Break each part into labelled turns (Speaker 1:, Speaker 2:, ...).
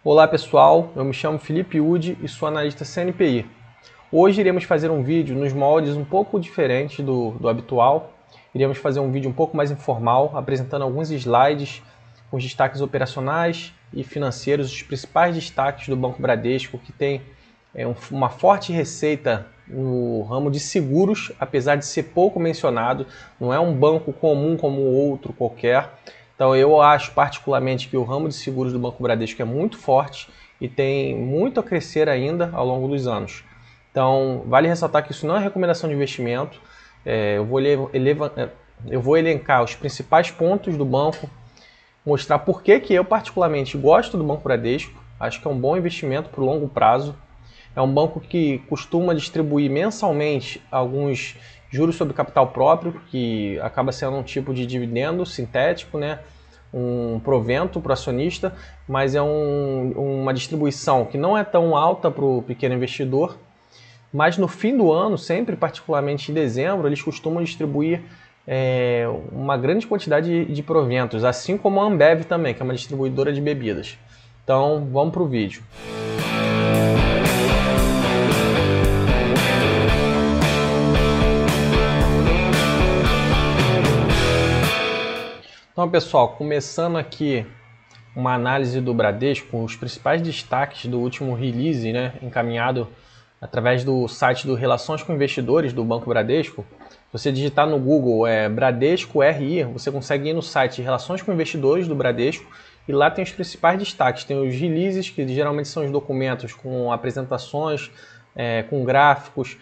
Speaker 1: Olá pessoal, eu me chamo Felipe Udi e sou analista CNPI. Hoje iremos fazer um vídeo nos moldes um pouco diferentes do habitual. Iremos fazer um vídeo um pouco mais informal, apresentando alguns slides com os destaques operacionais e financeiros, os principais destaques do Banco Bradesco, que tem uma forte receita no ramo de seguros, apesar de ser pouco mencionado. Não é um banco comum como outro qualquer. Então eu acho particularmente que o ramo de seguros do Banco Bradesco é muito forte e tem muito a crescer ainda ao longo dos anos. Então vale ressaltar que isso não é recomendação de investimento. Eu vou elencar os principais pontos do banco, mostrar por que eu particularmente gosto do Banco Bradesco. Acho que é um bom investimento para o longo prazo. É um banco que costuma distribuir mensalmente alguns juros sobre capital próprio, que acaba sendo um tipo de dividendo sintético, né? Um provento para o acionista, mas é uma distribuição que não é tão alta para o pequeno investidor. Mas no fim do ano, sempre, particularmente em dezembro, eles costumam distribuir uma grande quantidade de proventos, assim como a Ambev também, que é uma distribuidora de bebidas. Então, vamos para o vídeo. Então, pessoal, começando aqui uma análise do Bradesco, com os principais destaques do último release, né, encaminhado através do site do Relações com Investidores do Banco Bradesco. Se você digitar no Google Bradesco RI, você consegue ir no site Relações com Investidores do Bradesco e lá tem os principais destaques. Tem os releases, que geralmente são os documentos com apresentações, com gráficos.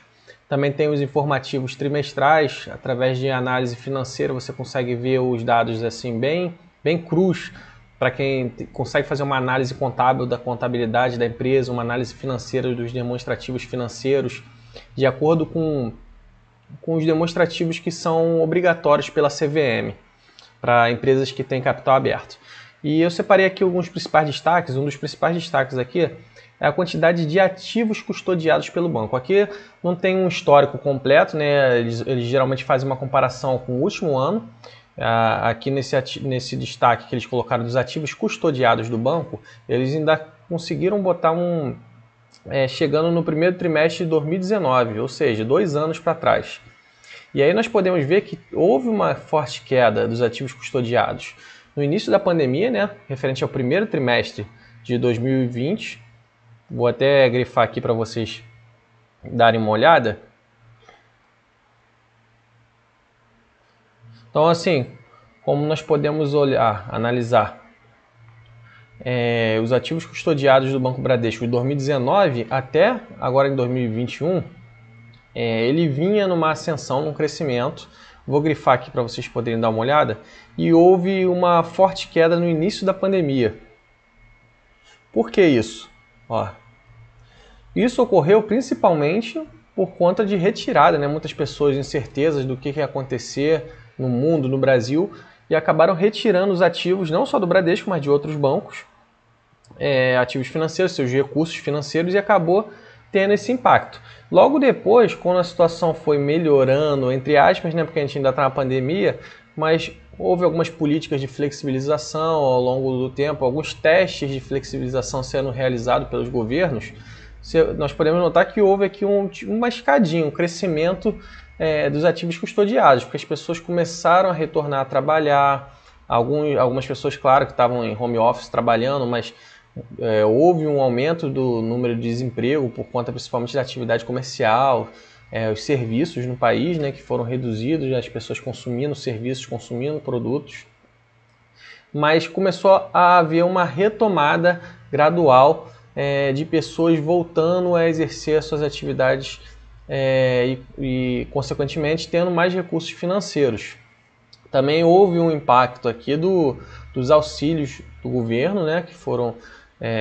Speaker 1: Também tem os informativos trimestrais. Através de análise financeira você consegue ver os dados assim bem crus, para quem consegue fazer uma análise contábil da contabilidade da empresa, uma análise financeira dos demonstrativos financeiros, de acordo com os demonstrativos que são obrigatórios pela CVM, para empresas que têm capital aberto. E eu separei aqui alguns principais destaques. Um dos principais destaques aqui é a quantidade de ativos custodiados pelo banco. Aqui não tem um histórico completo, né? Eles geralmente fazem uma comparação com o último ano. Aqui nesse destaque que eles colocaram dos ativos custodiados do banco, eles ainda conseguiram botar chegando no primeiro trimestre de 2019, ou seja, 2 anos para trás. E aí nós podemos ver que houve uma forte queda dos ativos custodiados no início da pandemia, né, referente ao primeiro trimestre de 2020. Vou até grifar aqui para vocês darem uma olhada. Então, assim, como nós podemos analisar os ativos custodiados do Banco Bradesco de 2019 até agora em 2021, ele vinha numa ascensão, num crescimento. Vou grifar aqui para vocês poderem dar uma olhada. E houve uma forte queda no início da pandemia. Por que isso? Isso ocorreu principalmente por conta de retirada, né? Muitas pessoas incertezas do que ia acontecer no mundo, no Brasil, e acabaram retirando os ativos, não só do Bradesco, mas de outros bancos, ativos financeiros, seus recursos financeiros, e acabou tendo esse impacto. Logo depois, quando a situação foi melhorando, entre aspas, né, porque a gente ainda está na pandemia, mas houve algumas políticas de flexibilização ao longo do tempo, alguns testes de flexibilização sendo realizados pelos governos. Nós podemos notar que houve aqui uma escadinha, um crescimento dos ativos custodiados, porque as pessoas começaram a retornar a trabalhar. Algumas pessoas, claro, que estavam em home office trabalhando, mas houve um aumento do número de desemprego por conta principalmente da atividade comercial, os serviços no país, né, que foram reduzidos, as pessoas consumindo serviços, consumindo produtos. Mas começou a haver uma retomada gradual de pessoas voltando a exercer suas atividades e, consequentemente, tendo mais recursos financeiros. Também houve um impacto aqui dos auxílios do governo, né, que foram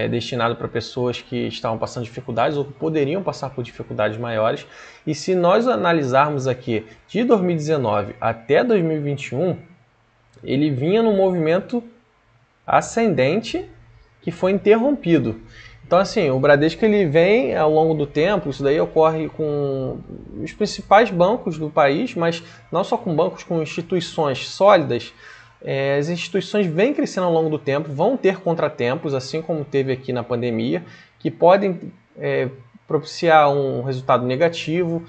Speaker 1: destinados para pessoas que estavam passando dificuldades ou que poderiam passar por dificuldades maiores. E se nós analisarmos aqui de 2019 até 2021, ele vinha num movimento ascendente que foi interrompido. Então, assim, o Bradesco ele vem ao longo do tempo, isso daí ocorre com os principais bancos do país, mas não só com bancos, com instituições sólidas. as instituições vêm crescendo ao longo do tempo, vão ter contratempos, assim como teve aqui na pandemia, que podem propiciar um resultado negativo,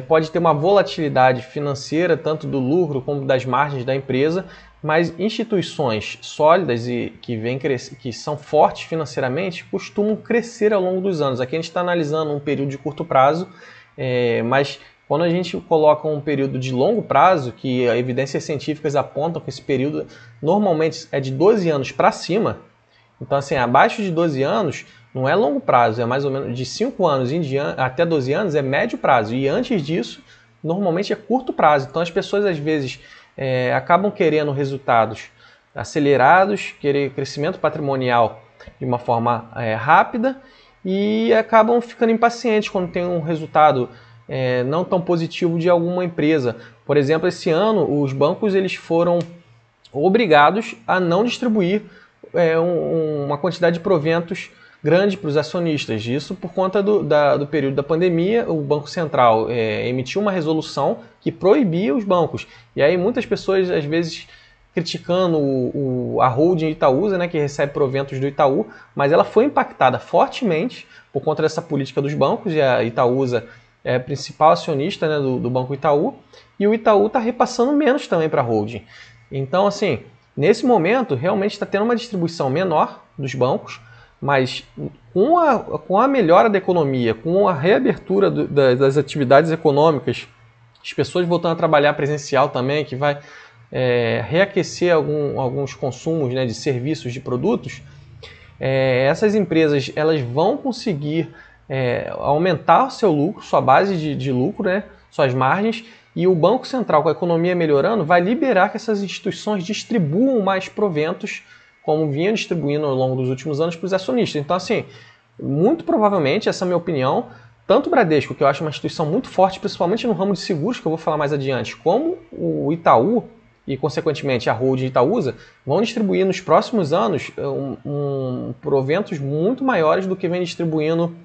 Speaker 1: pode ter uma volatilidade financeira, tanto do lucro como das margens da empresa, mas instituições sólidas e que são fortes financeiramente costumam crescer ao longo dos anos. Aqui a gente está analisando um período de curto prazo, mas quando a gente coloca um período de longo prazo, que evidências científicas apontam que esse período normalmente é de 12 anos para cima, então assim, abaixo de 12 anos não é longo prazo, é mais ou menos de 5 anos em diante, até 12 anos é médio prazo, e antes disso normalmente é curto prazo. Então as pessoas às vezes acabam querendo resultados acelerados, querer crescimento patrimonial de uma forma rápida e acabam ficando impacientes quando tem um resultado não tão positivo de alguma empresa. Por exemplo, esse ano os bancos eles foram obrigados a não distribuir uma quantidade de proventos grande para os acionistas. Isso por conta do período da pandemia. O Banco Central emitiu uma resolução que proibia os bancos. E aí muitas pessoas, às vezes, criticando a holding Itaúsa, né, que recebe proventos do Itaú, mas ela foi impactada fortemente por conta dessa política dos bancos, e a Itaúsa é a principal acionista, né, do Banco Itaú, e o Itaú está repassando menos também para a holding. Então, assim, nesse momento, realmente está tendo uma distribuição menor dos bancos, mas com a melhora da economia, com a reabertura das atividades econômicas, as pessoas voltando a trabalhar presencial também, que vai reaquecer alguns consumos, né, de serviços, de produtos, essas empresas elas vão conseguir aumentar o seu lucro, sua base de lucro, né, suas margens, e o Banco Central, com a economia melhorando, vai liberar que essas instituições distribuam mais proventos, como vinham distribuindo ao longo dos últimos anos para os acionistas. Então, assim, muito provavelmente, essa é a minha opinião, tanto o Bradesco, que eu acho uma instituição muito forte, principalmente no ramo de seguros, que eu vou falar mais adiante, como o Itaú e, consequentemente, a holding Itaúsa, vão distribuir nos próximos anos proventos muito maiores do que vem distribuindo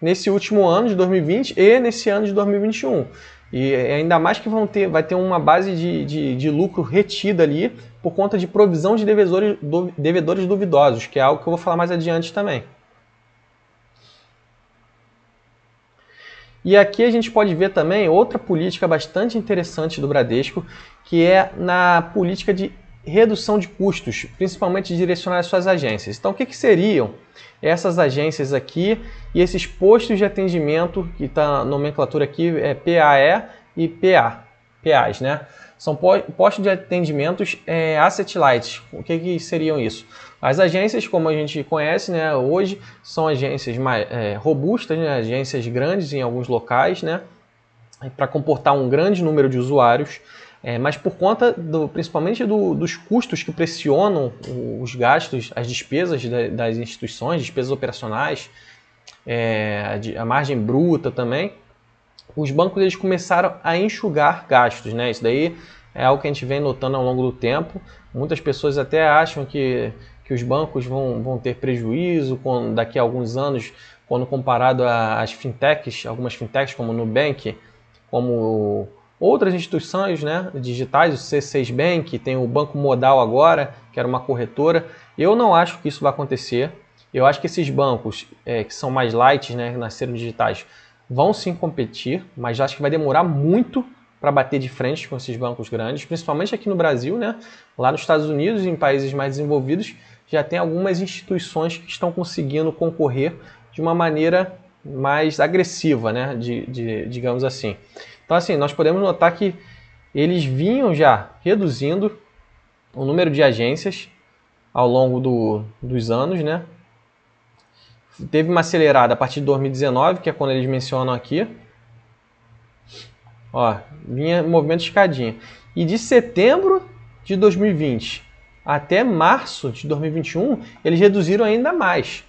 Speaker 1: nesse último ano de 2020 e nesse ano de 2021. E ainda mais que vai ter uma base de lucro retida ali por conta de provisão de devedores duvidosos, que é algo que eu vou falar mais adiante também. E aqui a gente pode ver também outra política bastante interessante do Bradesco, que é na política de redução de custos, principalmente direcionar às suas agências. Então, o que seriam essas agências aqui e esses postos de atendimento, que está a nomenclatura aqui é PAE e PAs, né? São postos de atendimentos asset light. O que seriam isso? As agências, como a gente conhece, né, hoje, são agências mais robustas, né, agências grandes em alguns locais, né, para comportar um grande número de usuários, mas por conta principalmente dos custos que pressionam os gastos, as despesas das instituições, despesas operacionais, a margem bruta também, os bancos eles começaram a enxugar gastos, né? Isso daí é algo que a gente vem notando ao longo do tempo. Muitas pessoas até acham que os bancos vão ter prejuízo daqui a alguns anos, quando comparado às fintechs, algumas fintechs como o Nubank, como outras instituições, né, digitais, o C6 Bank, tem o Banco Modal agora, que era uma corretora. Eu não acho que isso vai acontecer. Eu acho que esses bancos que são mais light, né, que nasceram digitais, vão sim competir, mas acho que vai demorar muito para bater de frente com esses bancos grandes, principalmente aqui no Brasil, né? Lá nos Estados Unidos e em países mais desenvolvidos, já tem algumas instituições que estão conseguindo concorrer de uma maneira mais agressiva, né? Digamos assim. Então, assim, nós podemos notar que eles vinham já reduzindo o número de agências ao longo dos anos, né? Teve uma acelerada a partir de 2019, que é quando eles mencionam aqui. Ó, vinha movimento de escadinha. E de setembro de 2020 até março de 2021, eles reduziram ainda mais.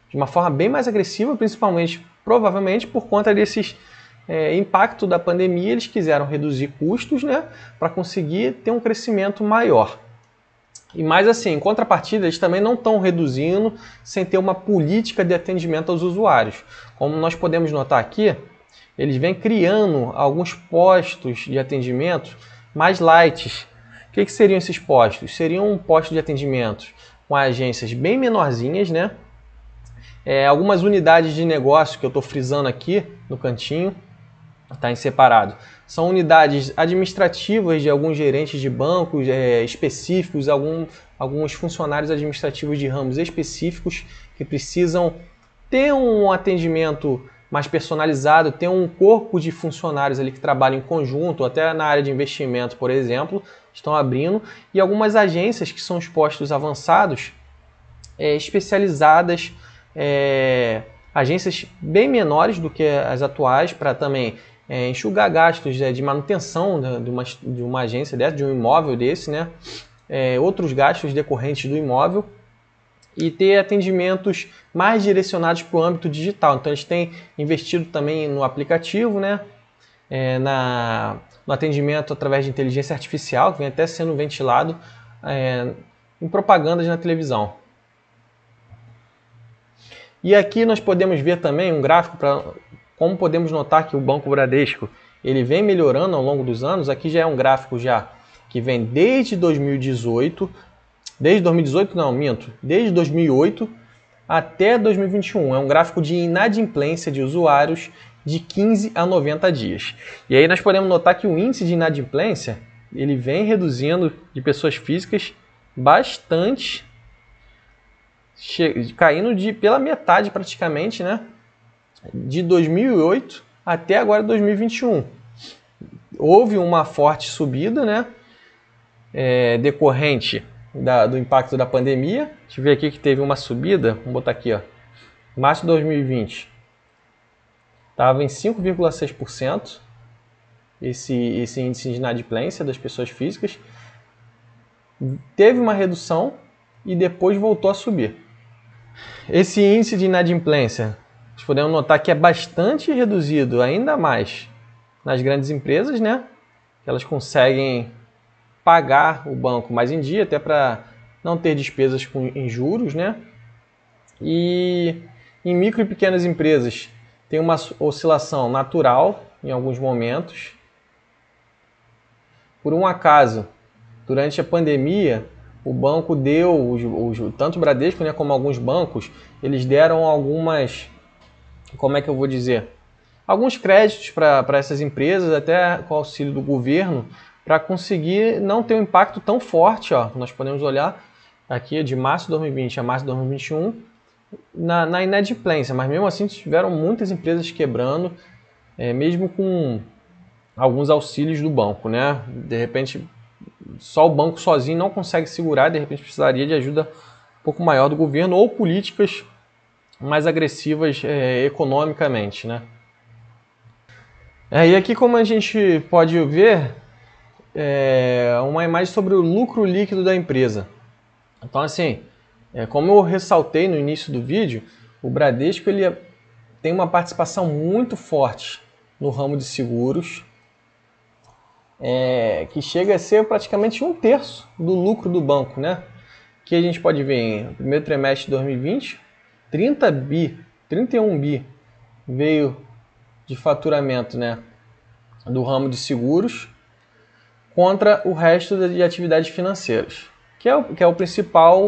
Speaker 1: De uma forma bem mais agressiva, principalmente, provavelmente, por conta desses impacto da pandemia. Eles quiseram reduzir custos, né, para conseguir ter um crescimento maior. E mais assim, em contrapartida, eles também não estão reduzindo sem ter uma política de atendimento aos usuários. Como nós podemos notar aqui, eles vêm criando alguns postos de atendimento mais light, que seriam esses postos? Seriam um posto de atendimento com agências bem menorzinhas, né? Algumas unidades de negócio que eu estou frisando aqui no cantinho, está em separado. São unidades administrativas de alguns gerentes de bancos específicos, alguns funcionários administrativos de ramos específicos que precisam ter um atendimento mais personalizado, ter um corpo de funcionários ali que trabalham em conjunto, até na área de investimento, por exemplo, estão abrindo, e algumas agências que são os postos avançados, especializadas, agências bem menores do que as atuais, para também enxugar gastos de manutenção de uma agência dessa, de um imóvel desse, né? Outros gastos decorrentes do imóvel, e ter atendimentos mais direcionados para o âmbito digital. Então eles têm investido também no aplicativo, né? No atendimento através de inteligência artificial, que vem até sendo ventilado em propagandas na televisão. E aqui nós podemos ver também um gráfico para como podemos notar que o Banco Bradesco ele vem melhorando ao longo dos anos. Aqui já é um gráfico que vem desde 2018, desde 2008 até 2021. É um gráfico de inadimplência de usuários de 15 a 90 dias. E aí nós podemos notar que o índice de inadimplência ele vem reduzindo de pessoas físicas bastante, caindo pela metade praticamente, né? De 2008 até agora 2021. Houve uma forte subida, né? Decorrente do impacto da pandemia. Deixa eu ver aqui que teve uma subida. Vamos botar aqui, ó. Março de 2020 estava em 5,6% esse índice de inadimplência das pessoas físicas. Teve uma redução e depois voltou a subir. Esse índice de inadimplência, nós podemos notar que é bastante reduzido, ainda mais nas grandes empresas, né? Elas conseguem pagar o banco mais em dia, até para não ter despesas em juros, né? E em micro e pequenas empresas tem uma oscilação natural em alguns momentos. Por um acaso, durante a pandemia, o banco deu, tanto o Bradesco, né, como alguns bancos, eles deram algumas, como é que eu vou dizer, alguns créditos para essas empresas, até com o auxílio do governo, para conseguir não ter um impacto tão forte. Ó. Nós podemos olhar aqui de março de 2020 a março de 2021 na inadimplência, mas mesmo assim tiveram muitas empresas quebrando, mesmo com alguns auxílios do banco, né? De repente, só o banco sozinho não consegue segurar, de repente precisaria de ajuda um pouco maior do governo ou políticas mais agressivas economicamente, né? E aqui, como a gente pode ver, uma imagem sobre o lucro líquido da empresa. Então, assim, como eu ressaltei no início do vídeo, o Bradesco ele tem uma participação muito forte no ramo de seguros, que chega a ser praticamente 1/3 do lucro do banco, né? Que a gente pode ver no primeiro trimestre de 2020, 31 bi veio de faturamento, né, do ramo de seguros, contra o resto de atividades financeiras, que é o principal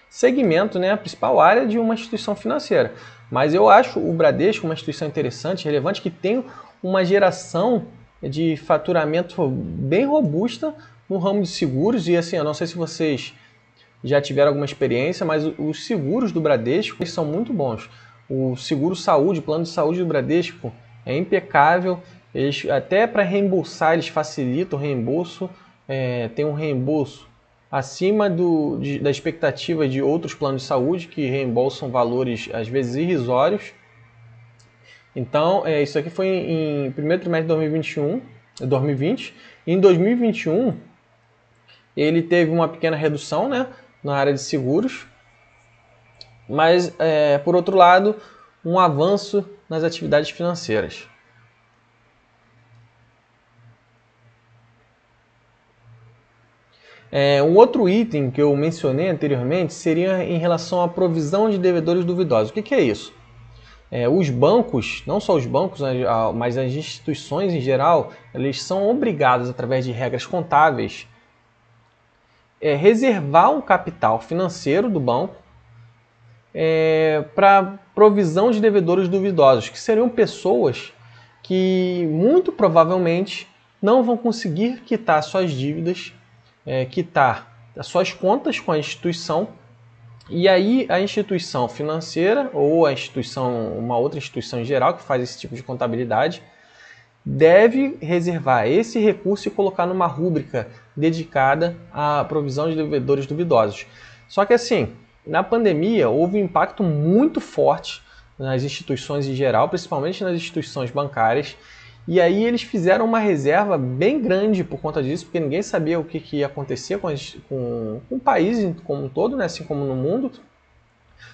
Speaker 1: segmento, né, a principal área de uma instituição financeira. Mas eu acho o Bradesco uma instituição interessante, relevante, que tem uma geração de faturamento bem robusta no ramo de seguros. E assim, eu não sei se vocês já tiveram alguma experiência, mas os seguros do Bradesco eles são muito bons. O seguro saúde, o plano de saúde do Bradesco é impecável. Eles, até para reembolsar, eles facilitam o reembolso. Tem um reembolso acima da expectativa de outros planos de saúde que reembolsam valores às vezes irrisórios. Então, isso aqui foi em primeiro trimestre de 2020. Em 2021, ele teve uma pequena redução, né, na área de seguros, mas, por outro lado, um avanço nas atividades financeiras. Um outro item que eu mencionei anteriormente seria em relação à provisão de devedores duvidosos. O que é isso? Os bancos, não só os bancos, mas as instituições em geral, eles são obrigados, através de regras contábeis, reservar um capital financeiro do banco para provisão de devedores duvidosos, que seriam pessoas que muito provavelmente não vão conseguir quitar suas dívidas, quitar as suas contas com a instituição, e aí a instituição financeira ou uma outra instituição em geral que faz esse tipo de contabilidade deve reservar esse recurso e colocar numa rúbrica dedicada à provisão de devedores duvidosos. Só que assim, na pandemia houve um impacto muito forte nas instituições em geral, principalmente nas instituições bancárias, e aí eles fizeram uma reserva bem grande por conta disso, porque ninguém sabia o que ia acontecer com o país como um todo, né, assim como no mundo.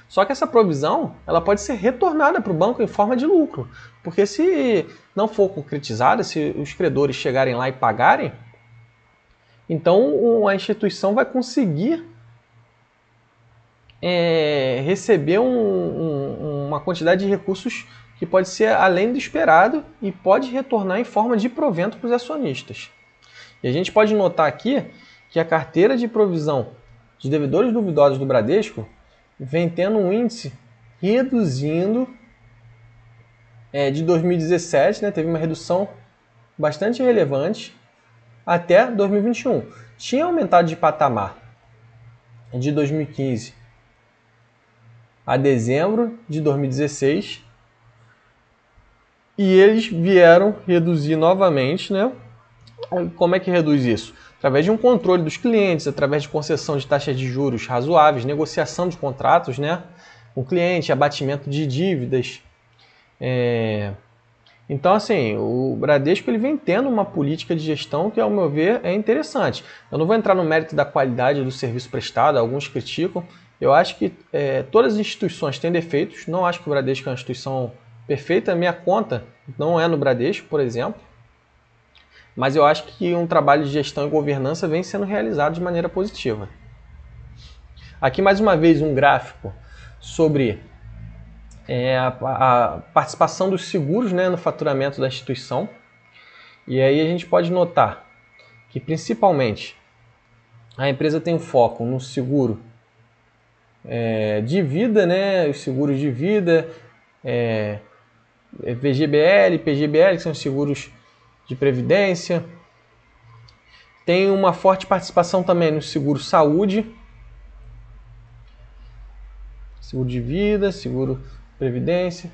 Speaker 1: Só que essa provisão ela pode ser retornada para o banco em forma de lucro, porque se não for concretizada, se os credores chegarem lá e pagarem, então a instituição vai conseguir receber uma quantidade de recursos que pode ser além do esperado e pode retornar em forma de provento para os acionistas. E a gente pode notar aqui que a carteira de provisão de devedores duvidosos do Bradesco vem tendo um índice reduzindo de 2017, né, teve uma redução bastante relevante até 2021. Tinha aumentado de patamar de 2015 a dezembro de 2016 e eles vieram reduzir novamente, né? Como é que reduz isso? Através de um controle dos clientes, através de concessão de taxas de juros razoáveis, negociação de contratos, né, com o cliente, abatimento de dívidas. Então, assim, o Bradesco ele vem tendo uma política de gestão que, ao meu ver, é interessante. Eu não vou entrar no mérito da qualidade do serviço prestado, alguns criticam. Eu acho que todas as instituições têm defeitos, não acho que o Bradesco é uma instituição perfeita. A minha conta não é no Bradesco, por exemplo. Mas eu acho que um trabalho de gestão e governança vem sendo realizado de maneira positiva. Aqui mais uma vez um gráfico sobre a participação dos seguros, né, no faturamento da instituição. E aí a gente pode notar que principalmente a empresa tem um foco no seguro de vida, né, os seguros de vida, VGBL, PGBL, que são os seguros de previdência. Tem uma forte participação também no seguro saúde, seguro de vida, seguro previdência,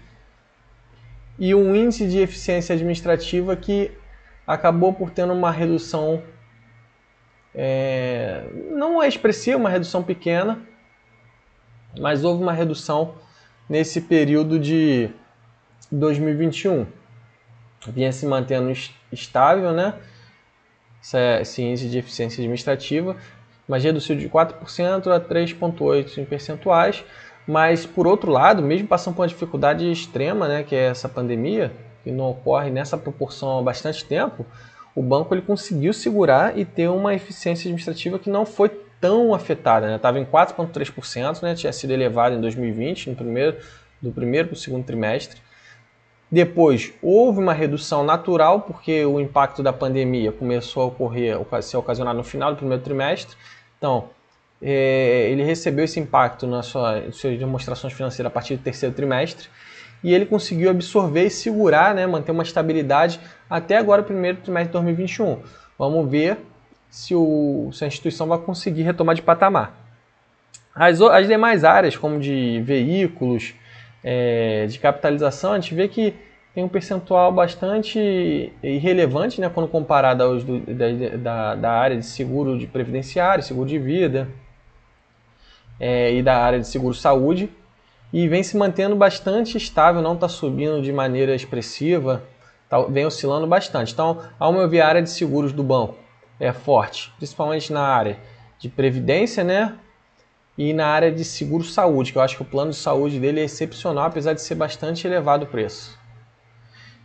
Speaker 1: e um índice de eficiência administrativa que acabou por ter uma redução, não é expressiva, uma redução pequena, mas houve uma redução nesse período de 2021. Vinha se mantendo estável, né? Esse índice de eficiência administrativa, mas reduziu de 4% a 3,8% em percentuais. Mas, por outro lado, mesmo passando por uma dificuldade extrema, né, que é essa pandemia, que não ocorre nessa proporção há bastante tempo, o banco ele conseguiu segurar e ter uma eficiência administrativa que não foi tão afetada, né? Estava em 4,3%, né? Tinha sido elevado em 2020, do primeiro para o segundo trimestre. Depois, houve uma redução natural, porque o impacto da pandemia começou a ser ocasionado no final do primeiro trimestre. Então, ele recebeu esse impacto nas suas demonstrações financeiras a partir do terceiro trimestre, e ele conseguiu absorver e segurar, né, manter uma estabilidade até agora, o primeiro trimestre de 2021. Vamos ver se a instituição vai conseguir retomar de patamar. As demais áreas, como de veículos, de capitalização, a gente vê que tem um percentual bastante irrelevante, né, quando comparado aos da área de seguro de previdenciário, seguro de vida, e da área de seguro-saúde, e vem se mantendo bastante estável, não está subindo de maneira expressiva, vem oscilando bastante. Então, ao meu ver, a área de seguros do banco é forte, principalmente na área de previdência, né, e na área de seguro-saúde, que eu acho que o plano de saúde dele é excepcional, apesar de ser bastante elevado o preço.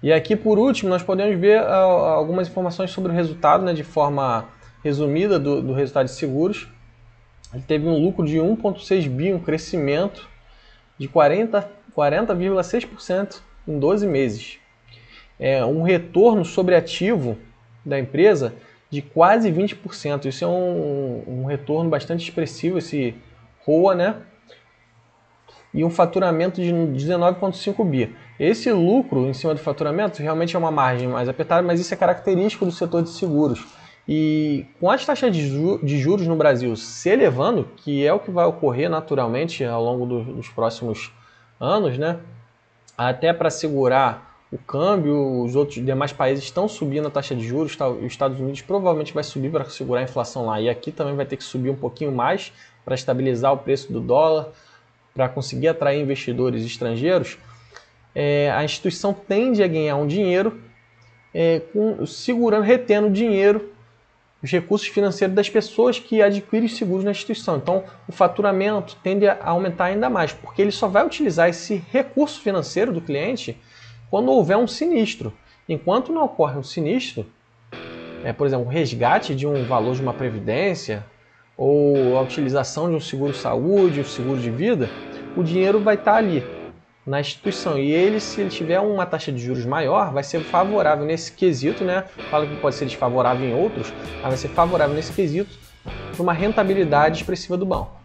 Speaker 1: E aqui, por último, nós podemos ver algumas informações sobre o resultado, né, de forma resumida do resultado de seguros. Ele teve um lucro de 1,6 bi, um crescimento de 40,6% em 12 meses. Um retorno sobre ativo da empresa de quase 20%. Isso é um retorno bastante expressivo, esse ROA, né? E um faturamento de 19,5 bi. Esse lucro em cima do faturamento realmente é uma margem mais apertada, mas isso é característico do setor de seguros. E com as taxas de juros no Brasil se elevando, que é o que vai ocorrer naturalmente ao longo dos próximos anos, né? Até para segurar o câmbio, os outros demais países estão subindo a taxa de juros, tá? Os Estados Unidos provavelmente vai subir para segurar a inflação lá, e aqui também vai ter que subir um pouquinho mais para estabilizar o preço do dólar, para conseguir atrair investidores estrangeiros. A instituição tende a ganhar um dinheiro retendo dinheiro, os recursos financeiros das pessoas que adquirem os seguros na instituição. Então, o faturamento tende a aumentar ainda mais, porque ele só vai utilizar esse recurso financeiro do cliente quando houver um sinistro. Enquanto não ocorre um sinistro, por exemplo, o resgate de um valor de uma previdência ou a utilização de um seguro-saúde, um seguro de vida, o dinheiro vai estar ali na instituição. E ele, se ele tiver uma taxa de juros maior, vai ser favorável nesse quesito, né? Fala que pode ser desfavorável em outros, mas vai ser favorável nesse quesito para uma rentabilidade expressiva do banco.